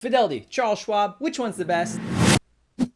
Fidelity, Charles Schwab, which one's the best?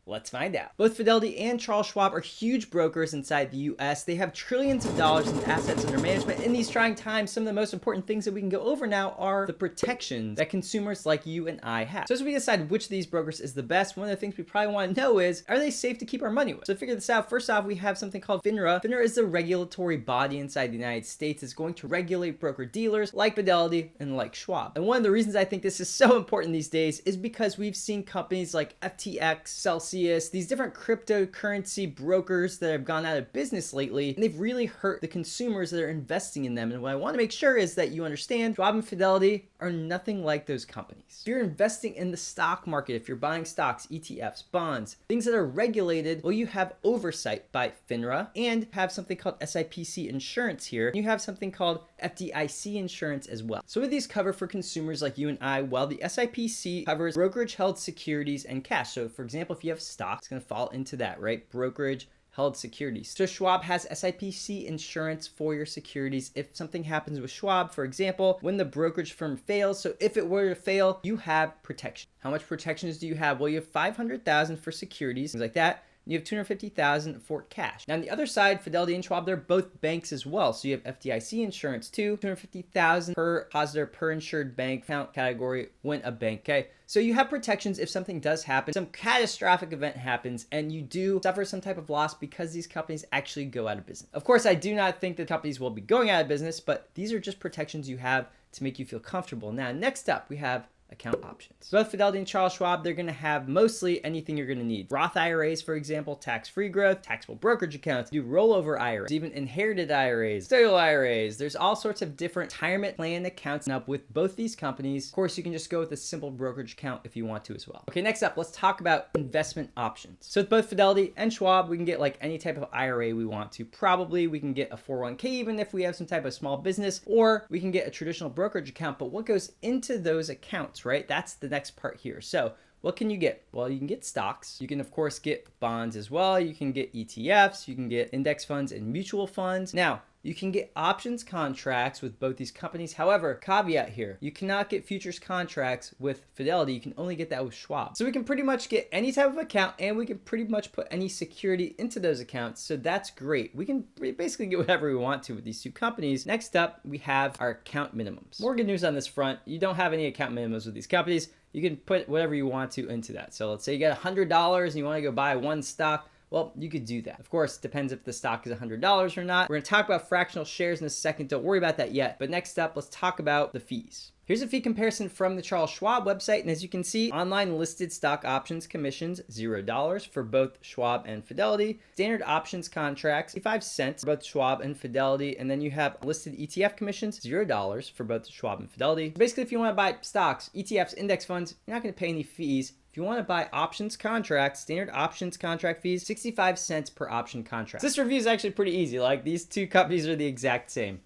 Let's find out. Both Fidelity and Charles Schwab are huge brokers inside the US. They have trillions of dollars in assets under management. In these trying times, some of the most important things that we can go over now are the protections that consumers like you and I have. So as we decide which of these brokers is the best, one of the things we probably want to know is, are they safe to keep our money with? So to figure this out, first off, we have something called FINRA. FINRA is the regulatory body inside the United States. It's going to regulate broker dealers like Fidelity and like Schwab. And one of the reasons I think this is so important these days is because we've seen companies like FTX, Celsius, these different cryptocurrency brokers that have gone out of business lately, and they've really hurt the consumers that are investing in them. And what I want to make sure is that you understand Schwab and Fidelity are nothing like those companies. If you're investing in the stock market, if you're buying stocks, ETFs, bonds, things that are regulated, well, you have oversight by FINRA and have something called SIPC insurance here. You have something called FDIC insurance as well. So what do these cover for consumers like you and I? Well, the SIPC covers brokerage held securities and cash. So for example, if you have stocks, it's going to fall into that, right? Brokerage held securities. So Schwab has SIPC insurance for your securities. If something happens with Schwab, for example, when the brokerage firm fails, so if it were to fail, you have protection. How much protections do you have? Well, you have $500,000 for securities, things like that. You have $250,000 for cash. Now on the other side, Fidelity and Schwab, they're both banks as well. So you have FDIC insurance too, $250,000 per depositor per insured bank account category when a bank, okay? So you have protections if something does happen, some catastrophic event happens, and you do suffer some type of loss because these companies actually go out of business. Of course, I do not think that companies will be going out of business, but these are just protections you have to make you feel comfortable. Now, next up, we have account options. Both Fidelity and Charles Schwab, they're going to have mostly anything you're going to need. Roth IRAs, for example, tax-free growth, taxable brokerage accounts, do rollover IRAs, even inherited IRAs, sale IRAs. There's all sorts of different retirement plan accounts up with both these companies. Of course, you can just go with a simple brokerage account if you want to as well. Okay, next up, let's talk about investment options. So with both Fidelity and Schwab, we can get like any type of IRA we want to. Probably we can get a 401k even if we have some type of small business, or we can get a traditional brokerage account. But what goes into those accounts, right? That's the next part here. So what can you get? Well, you can get stocks. You can, of course, get bonds as well. You can get ETFs. You can get index funds and mutual funds. Now, you can get options contracts with both these companies. However, caveat here, you cannot get futures contracts with Fidelity. You can only get that with Schwab. So we can pretty much get any type of account and we can pretty much put any security into those accounts. So that's great. We can basically get whatever we want to with these two companies. Next up, we have our account minimums. More good news on this front. You don't have any account minimums with these companies. You can put whatever you want to into that. So let's say you got $100 and you want to go buy one stock. Well, you could do that. Of course, it depends if the stock is $100 or not. We're going to talk about fractional shares in a second. Don't worry about that yet. But next up, let's talk about the fees. Here's a fee comparison from the Charles Schwab website. And as you can see, online listed stock options commissions, $0 for both Schwab and Fidelity. Standard options contracts, 55 cents for both Schwab and Fidelity. And then you have listed ETF commissions, $0 for both Schwab and Fidelity. Basically, if you want to buy stocks, ETFs, index funds, you're not going to pay any fees. If you want to buy options contracts, standard options contract fees, 65 cents per option contract. So this review is actually pretty easy. Like these two companies are the exact same.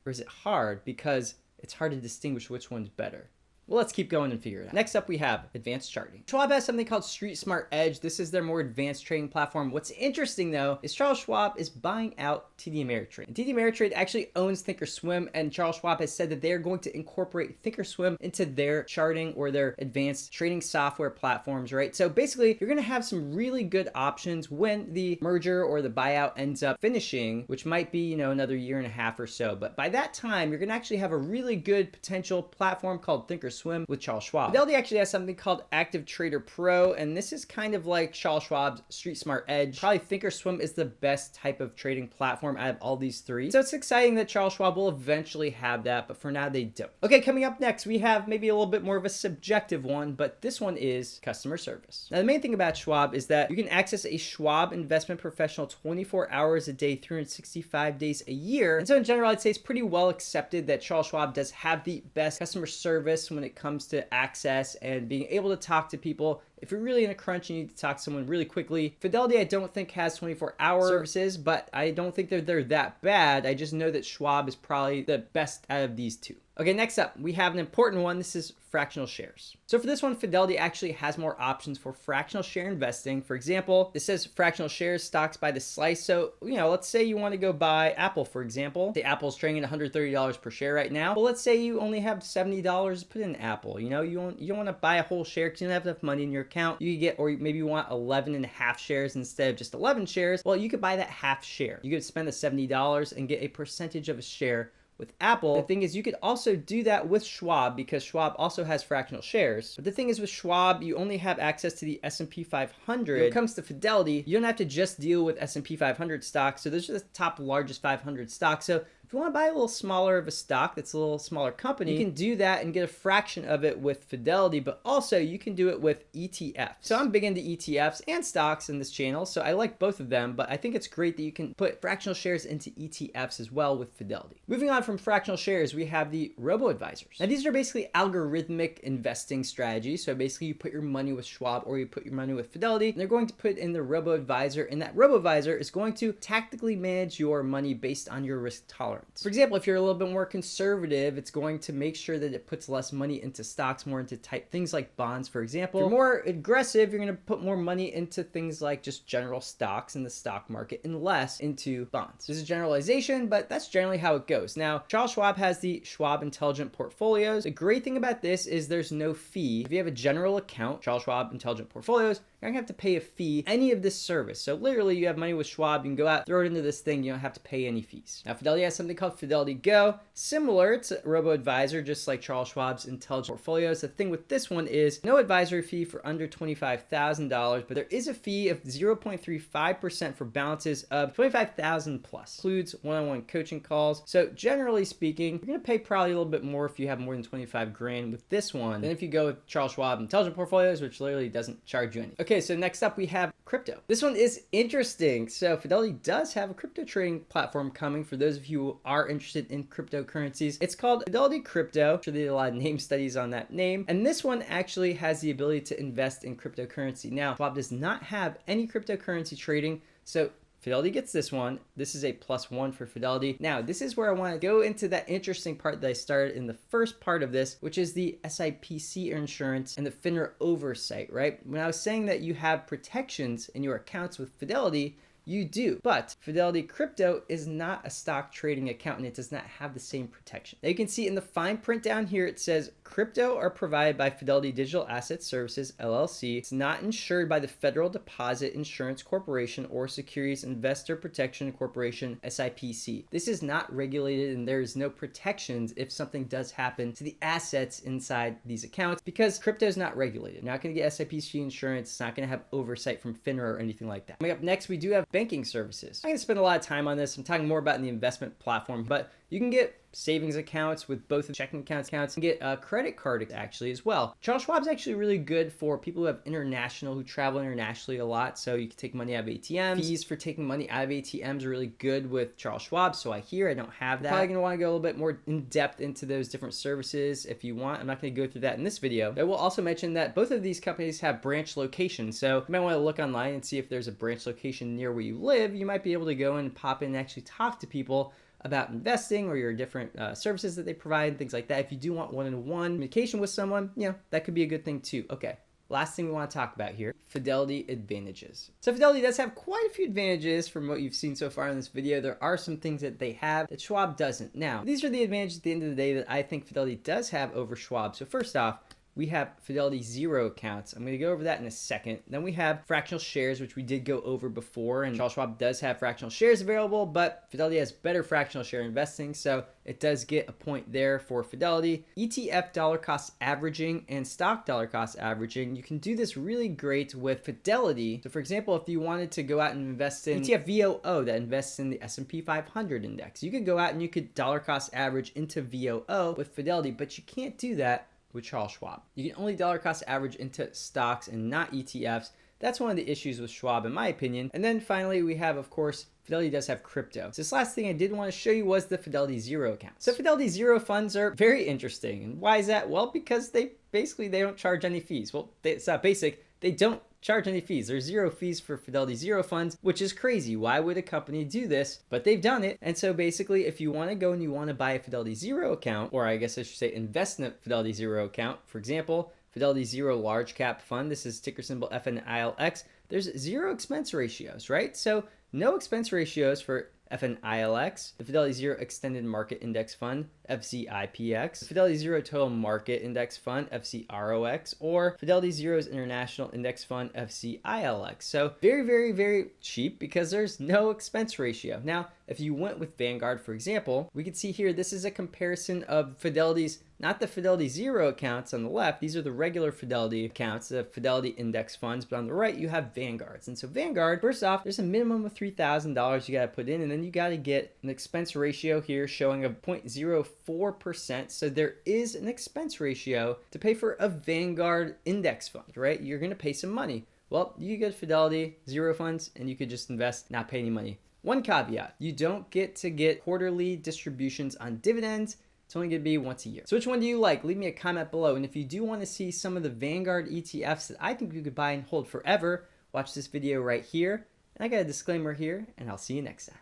Or is it hard? Because it's hard to distinguish which one's better. Well, let's keep going and figure it out. Next up, we have advanced charting. Schwab has something called Street Smart Edge. This is their more advanced trading platform. What's interesting though, is Charles Schwab is buying out TD Ameritrade. And TD Ameritrade actually owns Thinkorswim, and Charles Schwab has said that they're going to incorporate Thinkorswim into their charting or their advanced trading software platforms, right? So basically, you're gonna have some really good options when the merger or the buyout ends up finishing, which might be, another year and a half or so. But by that time, you're gonna actually have a really good potential platform called Thinkorswim with Charles Schwab. Fidelity actually has something called Active Trader Pro, and this is kind of like Charles Schwab's Street Smart Edge. Probably Thinkorswim is the best type of trading platform out of all these three. So it's exciting that Charles Schwab will eventually have that, but for now they don't. Okay, coming up next, we have maybe a little bit more of a subjective one, but this one is customer service. Now, the main thing about Schwab is that you can access a Schwab investment professional 24 hours a day, 365 days a year. And so in general, I'd say it's pretty well accepted that Charles Schwab does have the best customer service when it comes to access and being able to talk to people if you're really in a crunch, you need to talk to someone really quickly. Fidelity, I don't think has 24-hour services, but I don't think they're that bad. I just know that Schwab is probably the best out of these two. Okay, next up, we have an important one. This is fractional shares. So for this one, Fidelity actually has more options for fractional share investing. For example, this says fractional shares, stocks by the slice. So, let's say you want to go buy Apple, for example. The Apple's trading at $130 per share right now. Well, let's say you only have $70 to put in Apple. You don't want to buy a whole share because you don't have enough money in your account. You could get, or maybe you want 11.5 shares instead of just 11 shares. Well, you could buy that half share. You could spend the $70 and get a percentage of a share with Apple. The thing is, you could also do that with Schwab because Schwab also has fractional shares. But the thing is with Schwab, you only have access to the S&P 500. When it comes to Fidelity, you don't have to just deal with S&P 500 stocks. So those are the top largest 500 stocks. So if you want to buy a little smaller of a stock that's a little smaller company, you can do that and get a fraction of it with Fidelity, but also you can do it with ETFs. So I'm big into ETFs and stocks in this channel, so I like both of them, but I think it's great that you can put fractional shares into ETFs as well with Fidelity. Moving on from fractional shares, we have the Robo advisors. Now these are basically algorithmic investing strategies. So basically you put your money with Schwab or you put your money with Fidelity, and they're going to put in the Robo advisor, and that Robo advisor is going to tactically manage your money based on your risk tolerance. For example, if you're a little bit more conservative, it's going to make sure that it puts less money into stocks, more into type things like bonds, for example. If you're more aggressive, you're going to put more money into things like just general stocks in the stock market and less into bonds. This is a generalization, but that's generally how it goes. Now, Charles Schwab has the Schwab Intelligent Portfolios. The great thing about this is there's no fee. If you have a general account, Charles Schwab Intelligent Portfolios, you're gonna have to pay a fee any of this service. So literally you have money with Schwab, you can go out, throw it into this thing, you don't have to pay any fees. Now Fidelity has something called Fidelity Go, similar to Robo Advisor, just like Charles Schwab's Intelligent Portfolios. The thing with this one is no advisory fee for under $25,000, but there is a fee of 0.35% for balances of $25,000 plus. Includes one-on-one coaching calls. So generally speaking, you're gonna pay probably a little bit more if you have more than 25 grand with this one than if you go with Charles Schwab Intelligent Portfolios, which literally doesn't charge you anything. Okay, so next up we have crypto. This one is interesting. So Fidelity does have a crypto trading platform coming for those of you who are interested in cryptocurrencies. It's called Fidelity Crypto. I'm sure they did a lot of name studies on that name. And this one actually has the ability to invest in cryptocurrency. Now, Schwab does not have any cryptocurrency trading, so Fidelity gets this one. This is a +1 for Fidelity. Now, this is where I want to go into that interesting part that I started in the first part of this, which is the SIPC insurance and the FINRA oversight, right? When I was saying that you have protections in your accounts with Fidelity, you do, but Fidelity Crypto is not a stock trading account and it does not have the same protection. Now you can see in the fine print down here, it says crypto are provided by Fidelity Digital Asset Services, LLC. It's not insured by the Federal Deposit Insurance Corporation or Securities Investor Protection Corporation, SIPC. This is not regulated and there is no protections if something does happen to the assets inside these accounts because crypto is not regulated. You're not going to get SIPC insurance. It's not going to have oversight from FINRA or anything like that. Coming up next, we do have banking services. I'm going to spend a lot of time on this. I'm talking more about in the investment platform, but you can get savings accounts with both the checking accounts and get a credit card actually as well. Charles Schwab's actually really good for people who have who travel internationally a lot. So you can take money out of ATMs. Fees for taking money out of ATMs are really good with Charles Schwab. So I don't have that. Probably going to want to go a little bit more in depth into those different services if you want. I'm not going to go through that in this video. I will also mention that both of these companies have branch locations. So you might want to look online and see if there's a branch location near where you live. You might be able to go and pop in and actually talk to people about investing or your different services that they provide and things like that. If you do want one-on-one communication with someone, that could be a good thing too. Okay. Last thing we want to talk about here, Fidelity Advantages. So Fidelity does have quite a few advantages from what you've seen so far in this video. There are some things that they have that Schwab doesn't. Now, these are the advantages at the end of the day that I think Fidelity does have over Schwab. So first off, we have Fidelity Zero accounts. I'm going to go over that in a second. Then we have fractional shares, which we did go over before, and Charles Schwab does have fractional shares available, but Fidelity has better fractional share investing, so it does get a point there for Fidelity. ETF dollar cost averaging and stock dollar cost averaging. You can do this really great with Fidelity. So for example, if you wanted to go out and invest in ETF VOO that invests in the S&P 500 index, you could go out and you could dollar cost average into VOO with Fidelity, but you can't do that with Charles Schwab. You can only dollar cost average into stocks and not ETFs. That's one of the issues with Schwab in my opinion. And then finally we have, of course, Fidelity does have crypto. So this last thing I did want to show you was the Fidelity Zero account. So Fidelity Zero funds are very interesting. And why is that? Well, because they don't charge any fees. Well, it's not basic. they don't charge any fees. There's zero fees for Fidelity Zero funds, which is crazy. Why would a company do this? But they've done it. And so basically, if you want to go and you want to buy a Fidelity Zero account, or I guess I should say invest in a Fidelity Zero account, for example, Fidelity Zero Large Cap Fund, this is ticker symbol FNILX, there's zero expense ratios, right? So no expense ratios for FNILX, the Fidelity Zero Extended Market Index Fund, FZIPX, Fidelity Zero Total Market Index Fund, FCROX, or Fidelity Zero's International Index Fund, FCILX. So very, very, very cheap because there's no expense ratio. Now, if you went with Vanguard, for example, we could see here, this is a comparison of Fidelity's, not the Fidelity Zero accounts on the left. These are the regular Fidelity accounts, the Fidelity Index funds, but on the right, you have Vanguard's. And so Vanguard, first off, there's a minimum of $3,000 you got to put in, and then you got to get an expense ratio here showing a 0.04%. So there is an expense ratio to pay for a Vanguard index fund, right? You're going to pay some money. Well, you get Fidelity Zero funds, and you could just invest, not pay any money. One caveat, you don't get to get quarterly distributions on dividends. It's only going to be once a year. So which one do you like? Leave me a comment below. And if you do want to see some of the Vanguard ETFs that I think you could buy and hold forever, watch this video right here. And I got a disclaimer here, and I'll see you next time.